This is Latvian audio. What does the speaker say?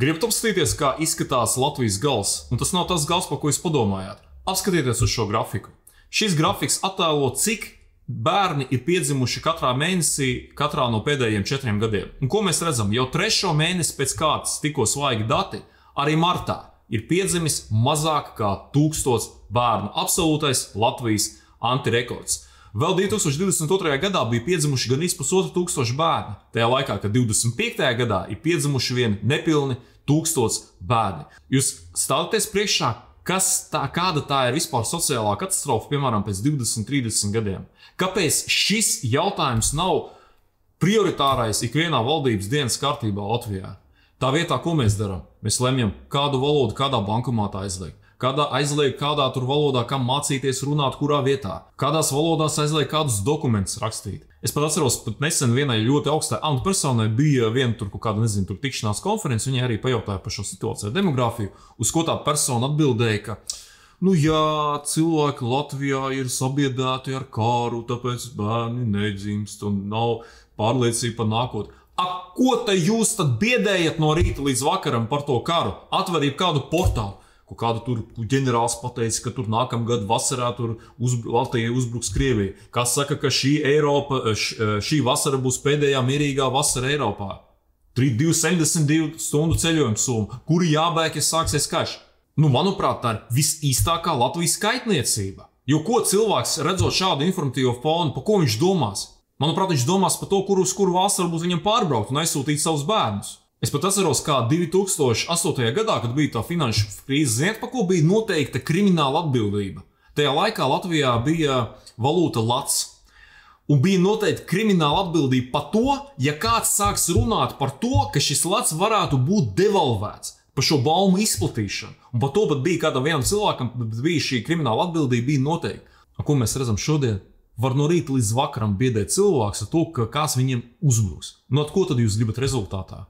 Gribat apskatīties, kā izskatās Latvijas gals, un tas nav tas gals, par ko jūs padomājāt. Apskatieties uz šo grafiku. Šis grafiks attēlo, cik bērni ir piedzimuši katrā mēnesī, katrā no pēdējiem 4 gadiem. Un ko mēs redzam? Jau 3. mēnesi pēc kārtas tikko svaigi dati, arī martā ir piedzimis mazāk kā 1000 bērnu. Absolūtais Latvijas antirekords. Vēl 2022. gadā bija piedzimuši gan 1500 bērni. Tajā laikā, kad 25. gadā ir piedzimuši vien nepilni 1000 bērni. Jūs stāvaties priekšā, kāda tā ir vispār sociālā katastrofa, piemēram, pēc 20-30 gadiem? Kāpēc šis jautājums nav prioritārais ikvienā valdības dienas kārtībā Latvijā? Tā vietā, ko mēs darām? Mēs lemjam, kādu valodu kādā bankomātā aizliegt. Kādā tur valodā, kam mācīties runāt, kurā vietā. Kādās valodās aizliegt kādus dokumentus rakstīt. Es pat atceros, pat nesen vienai ļoti augstai amatu personai bija viena tur kāda, nezinu, tur tikšanās konferences, viņai arī pajautāja par šo situāciju ar demogrāfiju, uz ko tā persona atbildēja, ka, jā, cilvēki Latvijā ir sabiedēti ar kāru, tāpēc bērni nedzimst un nav pārliecība par nākotni. Ko te jūs tad biedējat no rīta līdz vakaram par to karu? Atverīt kādu portālu. Kādu tur ģenerāls pateica, ka tur nākamgad vasarā Latvijai uzbruks Krievija. Kas saka, ka šī vasara būs pēdējā mierīgā vasara Eiropā. 272 stundu ceļojuma summa, kuri jābēg, ja sāksies karš. Manuprāt, tā ir visīstākā Latvijas skaitniecība. Jo ko cilvēks redzot šādu informatīvo fonu, pa ko viņš domās? Manuprāt, viņš domās par to, uz kuru valsts varbūt viņam pārbraukt un aizsūtīt savus bērnus. Es pat atceros, kā 2008. gadā, kad bija tā finanšu krīze, ziniet, pa ko bija noteikta krimināla atbildība. Tajā laikā Latvijā bija valūta lats. Un bija noteikta krimināla atbildība par to, ja kāds sāks runāt par to, ka šis lats varētu būt devalvēts, par šo baumu izplatīšanu. Un par to pat bija kādam vienam cilvēkam, bija šī krimināla atbildība bija noteikta. Ko mēs redzam šodien? Var no rīta līdz vakaram biedēt cilvēks ar to, ka kāds viņiem uzbruks. Ko tad jūs gribat rezultātā?